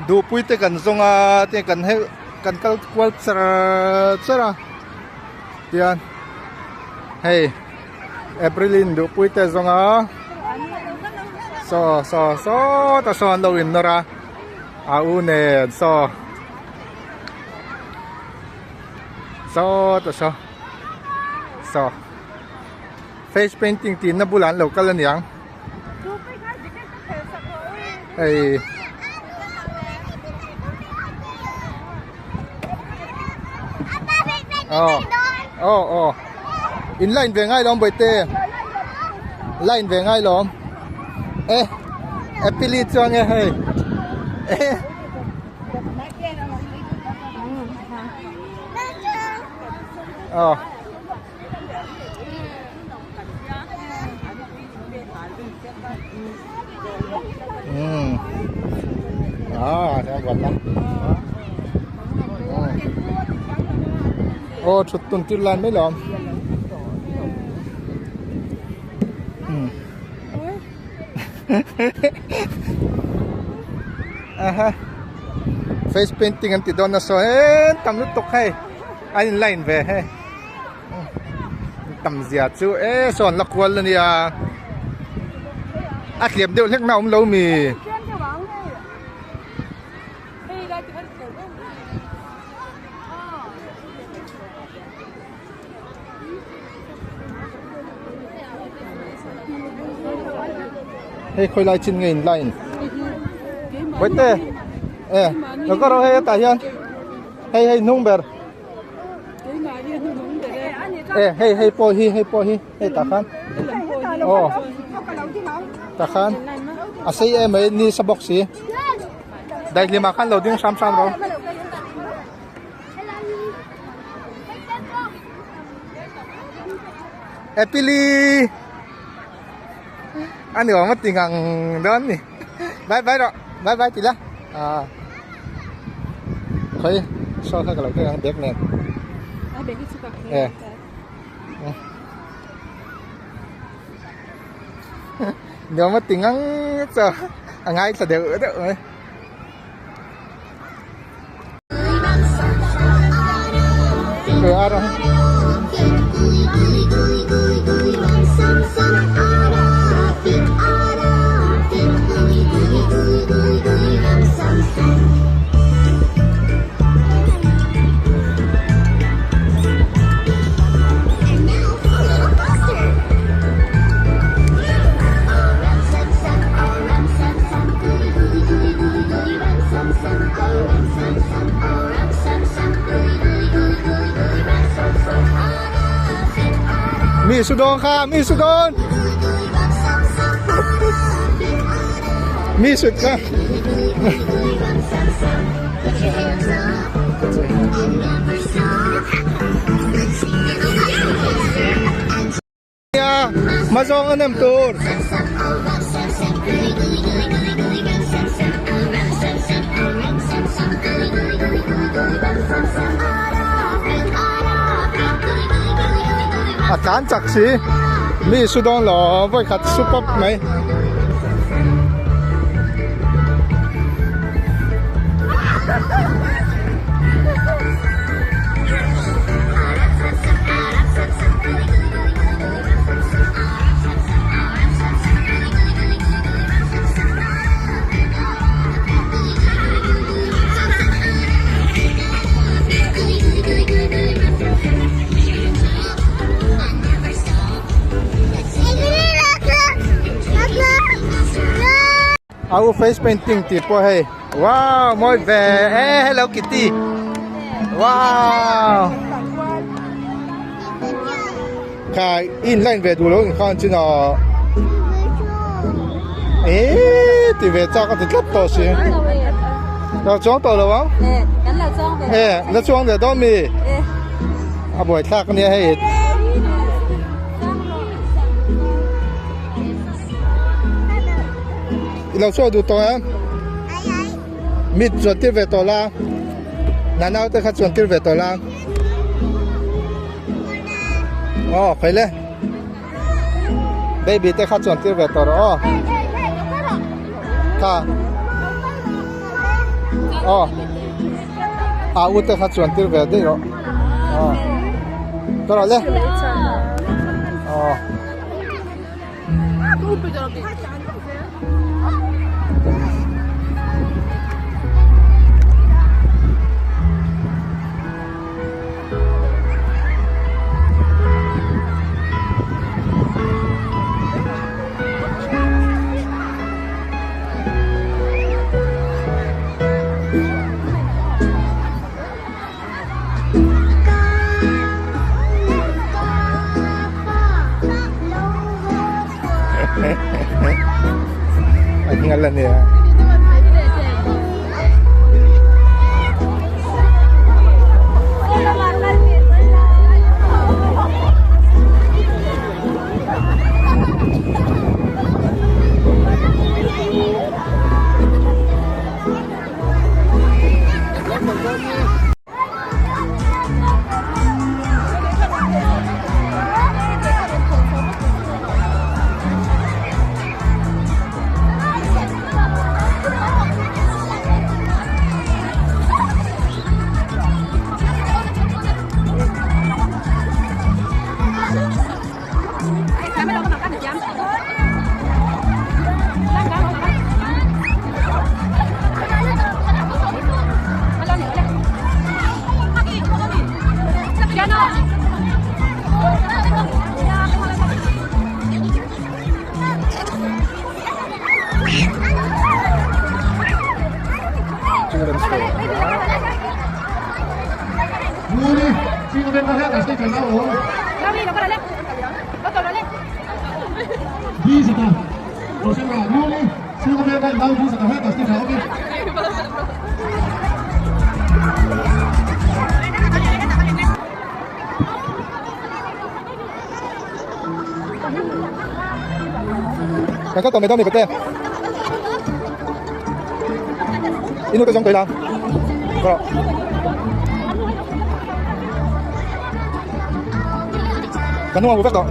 ดูปุ้ยเตกันทรงเตกันให้กันกัลกวลสระเตียนให้เอพริลินดูปุ้ยเตทรงโซตะซอนดวินนราอาอูเนโซตะโซface painting ตีนนับบุหลานเหล่ากันแล้วยังไอ้อินไลน์เวงไงล้อมไปเต้ไลน์เวงไงล้อมเอ๊ะแอปเปิลจงเฮ้ยเอ๊ะเดี๋ยวก่อนนะชุดตุนติลานไม่หรอface painting อันติดโดนนะโซ่ตำลุกตกให้อันนี้ไลน์เว้ยตำเสียจูส่วนละครเลยเนี่ยอัดเหลี่ยมเดียวเล็กน้อยเรามีให้คอยไล่ชิ้นเงินไล่ไว้เต้แล้วก็เราให้ตายันให้นุ่งเบอร์ให้ปอยให้ตาขันตาขันใส่ไม่นี่สบกสีได้ลมาขันเราดิ้งซ้ำเราเอปิลีอันนี้ว่ามันติงกังเดินนี่บายหรอบายทีละเคยชอบกับเราก็ยังเด็กเนี่ยเดี๋ยวมาติงกังจะง่ายสุดเดี๋ยวเลยอะไรมีสุดงค่ะมีสุดงมีสุดค่ะมาส่งอันน้ำตูดอาการจักสิมีสุดงหรอไว้ขัดซุปป๊อปไหมเอาface painting ติดพอให้ว้าวมอยแบHello Kitty ว้าวค่ะอินไลน์เวดูแล้ว看见了ที่เวจ้าก็ติดกับตัวสิเราจ้องตัวแล้ววะงั้นเราจ้องไปแล้วจ้องเดี๋ยวต้องมีเอาบ่อยทักเนี่ยให้เราช่วยดูตัวนะมีส่วนที่เวตัวละนั่นเอาแต่ขัดส่วนที่เวตัวละไปเลยเบบี้แต่ขัดส่วนที่เวตัวละค่ะ ute khát chuẩn tiêu về đi rồi cái đó đấy anh ngalan ya. Cái tàu này đâu này bete? Inu cái giống cây lan. Có. Cái nó phép đó.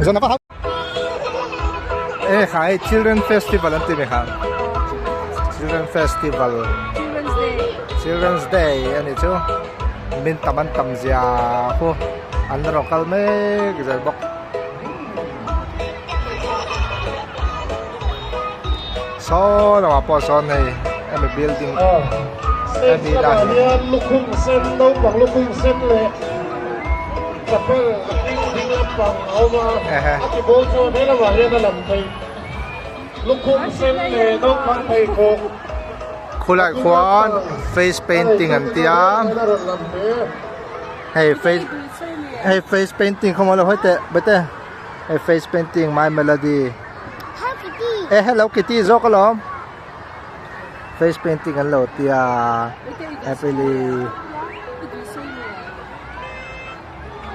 Giờ nó có hấp. Khai Children Festival anh tìm hả? Children Festival. Children's Day anh itu. Min taman tamzia ko. Anh nó local mấy cái bọc so là bao son này em building em đi ra lúc khung sen đâu bằng lúc khung sen lệ tập cái làm bằng áo mà cái bố cho thế là vào đây nó làm thầy lúc khung sen lệ đâu bằng thầy cô khu lại khoan face painting anh tia hey face painting không lo hết bete hey face painting my melody Hello Kitty zo ka lo face painting ang lo tia happily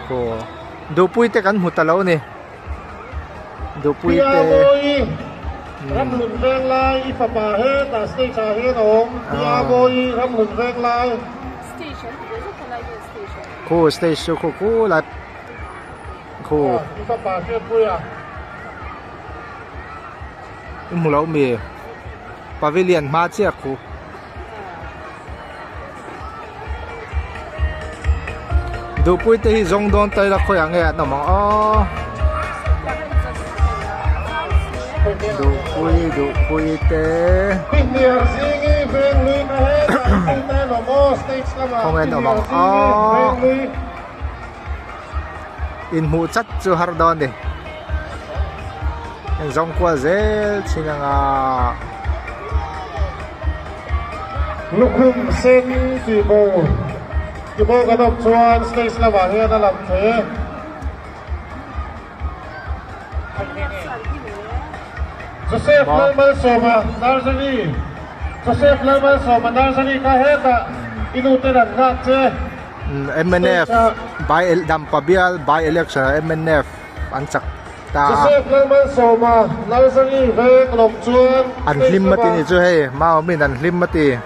ko do puite kan hutalaw ni do puite ram lun veng lai ipapahe ta station ong tia boy ram lun veng lai ko station ko la ko ipapahe puya mulaw mi pavilion ma chia ko do puite hi zong don tai la khoyang e no mo do puite không en no mo in hu chat chu har don de dòng qua dễ chỉ là lúc khung sen kỳ bồ cái độc chuan stage là vào here nó làm thế Joseph Lammual soma nursery Joseph Lammual soma nursery ka heta inute dan rat che MNF by dam pabial by election MNF ansak Joseph Lammual soma nursery ve lom chuan an hlim mati ni chu hei mau min an hlim mati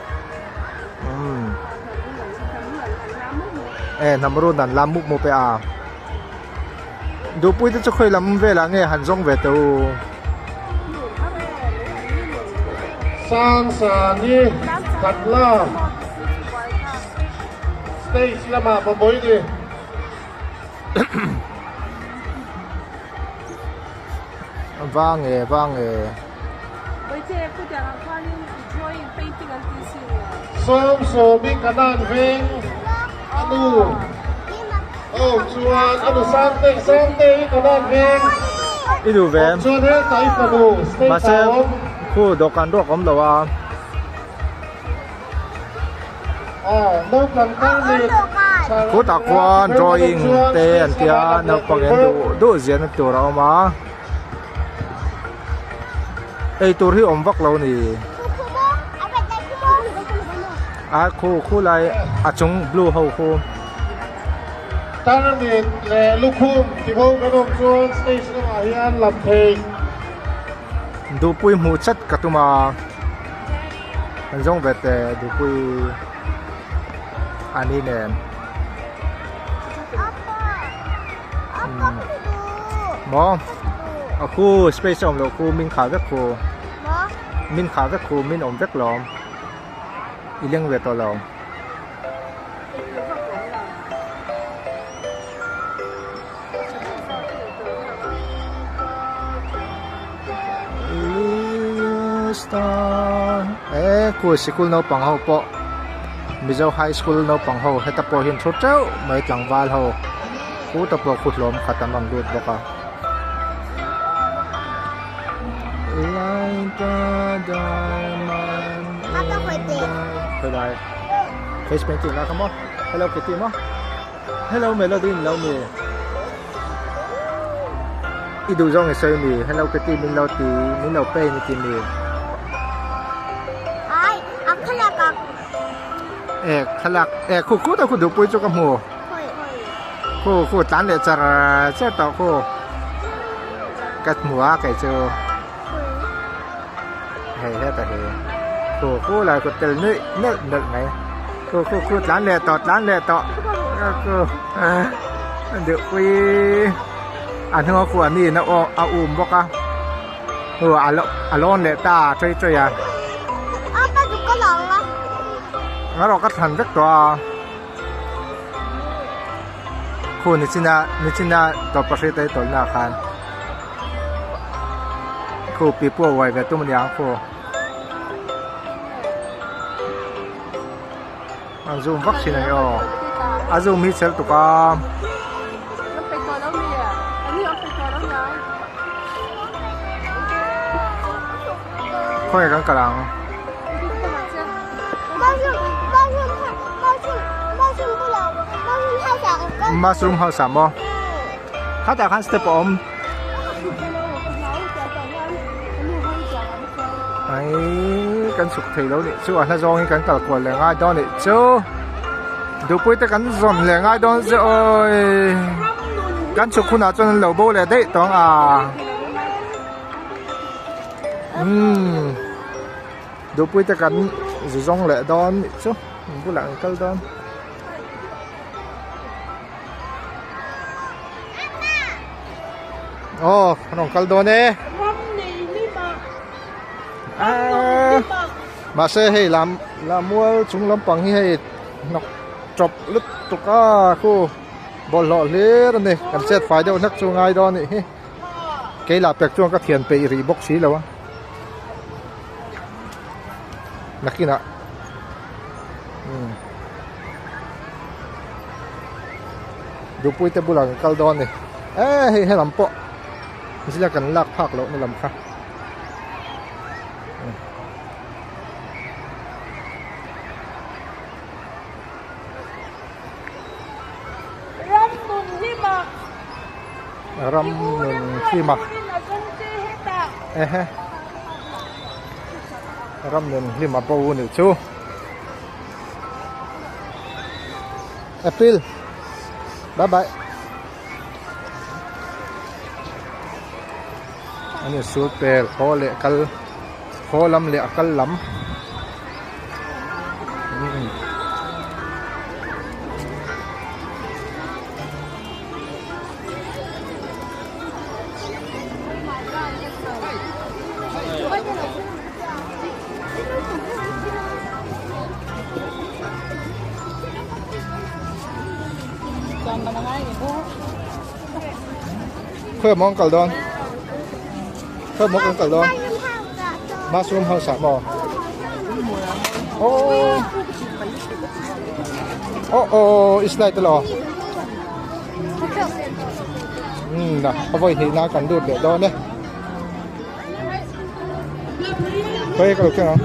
namru dan lamuk mo pe a du pui te chu khoi lam ve la nge han zong ve tu sang sa ni katla stage lama paboy ni vang e som so mi kanan veng anu oh chuan anu sang te kanan veng idu vem chuan he tai fanu stage mà xem khu dokan ro kom lo wa no kan kang ni khu ta kwan drawing te an tia no pangen du zian tu ra ma ei tur hi om vak lo ni a khu lai a chung blue ho khu tan ni le lukhum ti ho kanong chuan stage lama hian lam thei du pui mu chat katuma an jong vete du pui ani nen mo a khu space om lo khu min kha vek khu min kha vek khu min om vek lom ileng ve to lom khu school no pang ho po mizo high school no pang ho heta po hin thu trau mai tlang wal ho khu ta po khu lom khatam ang lut boka like a diamond khơi lại face painting là không hello Kitty mo hello melody lâu mi idu jong e sei mi hello Kitty min lo ti min lo pe ni ti mi khalak khu ta khu du pui cho kam ho khu tan le char ta khu kat mua kai cho hay ta he khu lại khu tel nợ này khu tan le to khu được pui anh hoa khu anh ni nó bóc à alon le ta chơi à nó có thành rất to khu ni china to pasai tai tol na khan khu pipo wai ve tum liang khu zoom vaccine này zoom mi sel to ka khoi kan kalang mushroom hao sam mo khá ta khan step om ai kan suk thei lo ni chu a hla zong kan kal kwal le ngai don ni chu du pui te kan zom le ngai don ze oi kan suk khuna chon lo bo le dei tong a du pui te kan zong le don ni chu bu lang kal don nong kal don e mà xe hay làm mua chúng lắm bằng hay nọc chọc lứt tục khu bỏ lọ lê này cần xét phải đâu nắc cho ngay đó này cái là bẹt cho các thiền bị rì bốc xí đâu á nắc kia nèดูปุ้ยเตบุลังกัลดอนนี่ให้ลำปะมันจะกันลากภาคแล้วไม่ลำค่ะรำนุนที่มารำนุนที่มาปูนี่ชูแอปเปิลบายบายอันนี้สูตรเปรี้ยวโคเละกัลโคลำเละกัลลำ khơi mong cẩu đòn khơi mong cẩu đòn mushroom house sả bò it's like the law nè voi thì na cần đuổi để đó nhé quay cái nào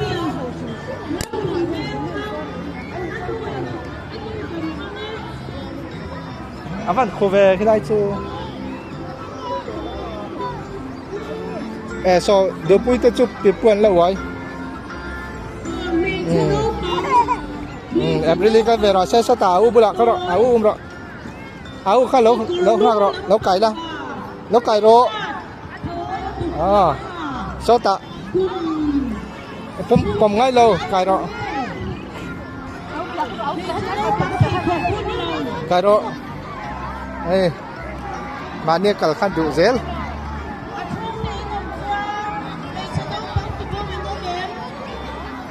vẫn khô về cái này chứ so đưa bụi tới chụp tiếp quên lâu rồi em really cái về rồi sẽ tao bữa nào cái đó rồi khá lâu rồi lâu cày đó lâu cày rồi sao taผมngay lâu cày rồi ê mà nia cả khăn đủ dễ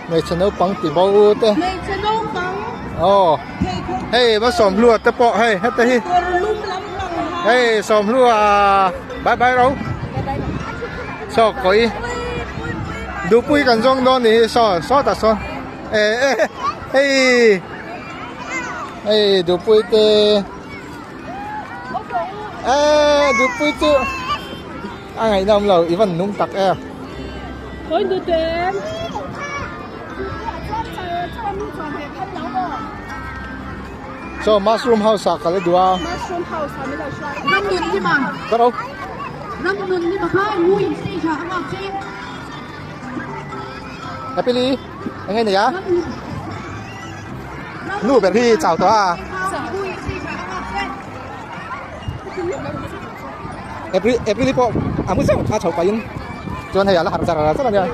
này chân nó bắn tìm bao thế hey mà xòm lúa tép bọ hey hết đây hey xòm lúa bye bye đâu sao coi đủ bụi cần rong đó này sao ta sao hey đủ bụi tê đủ bụi chứ ngày nào lâu even nung tắc ôi đủ tiền so mushroom house à cái đó mushroom house hay là sao năm nghìn đi mà có đâu năm nghìn đi mà không mua gì xí chả không xí Happy Lee anh nghe này á nụ bên khi chào tao à Happy Lee po muốn sao chào phải không cho này là hàng giả là rất là nhiều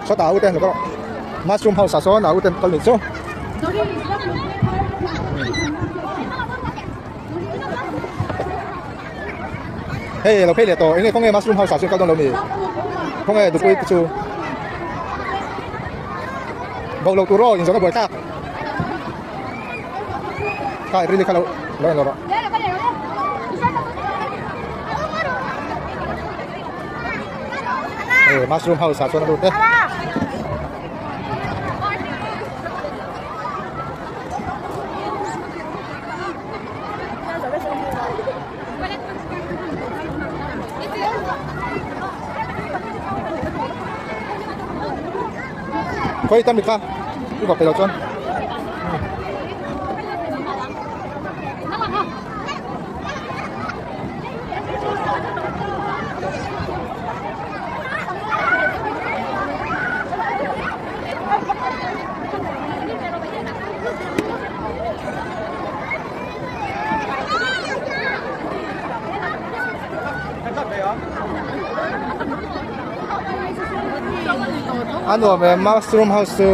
số tàu tên là có mushroom house số nào tên con mình số heyเราเพลียตัวเองเขาไงmushroom house số cao đông đâu nhỉ không nghe được quay chú bầu lộc tu rô nhìn giống cái bưởi khác cái really kalau lo lo mushroom house số nào được đấy quay tâm được không? Đi vào cái đầu chân. Ano về mushroom house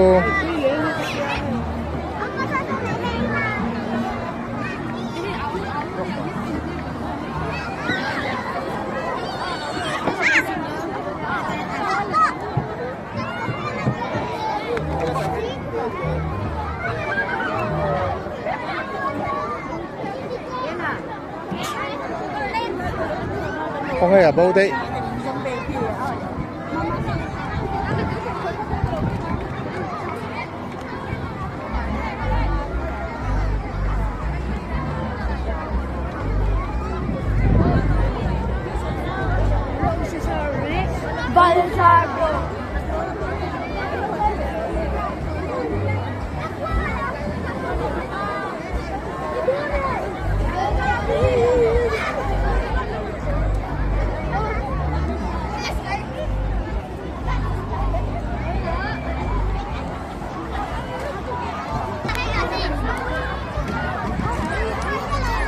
không hay là bầu đấy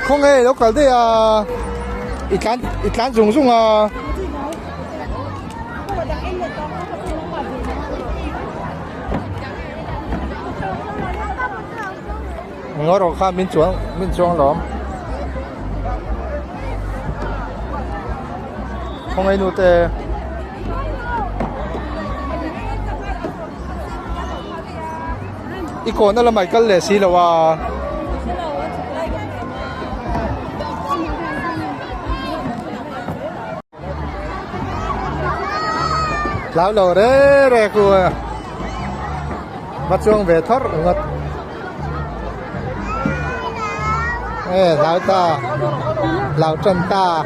không nghe nó cả đây ít cán dùng ngó rồi khai bên chuông lắm không ai nuôi tê iko na la Michael le si lawa lão lầu đấy rè của bắt chuông về thoát ngật lão ta lão trần ta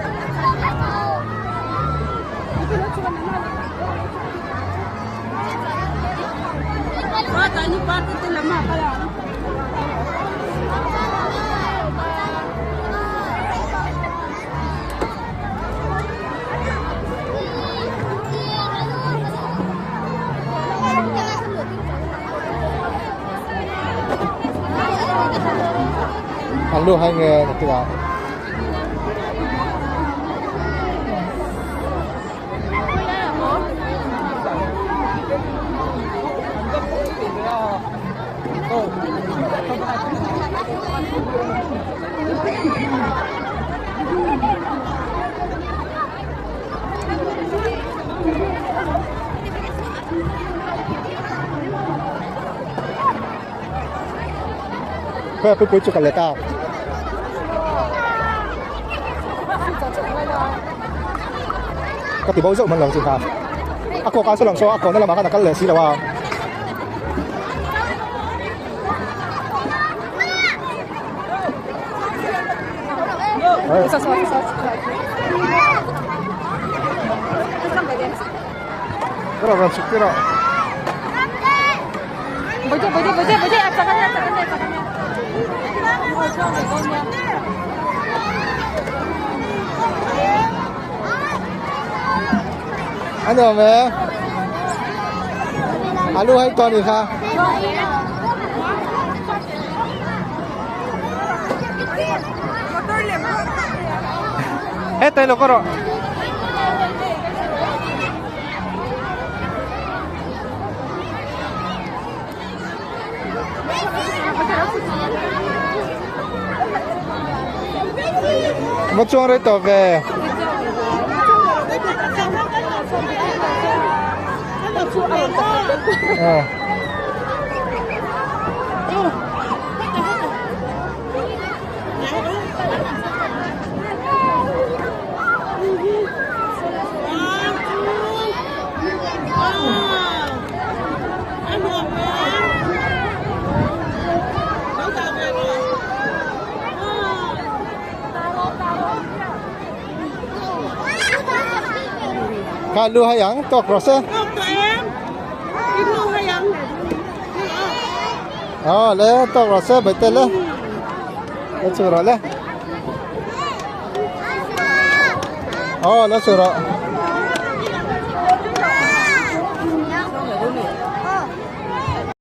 ăn luôn hai nghề một cái nào PuiPuii chụp cái tao katibaw sa man lang sila. Ako kaso lang so ako na lang nakakal sila wa. Kira kira. Boleh at sa kanya. Ano me? Alu hay con gì kha? Hết tay lo karo. Một chuông rồi tỏ về. Ka lu hayang tok rasa. Le tok rasa betul le. Le surah le. Le surah.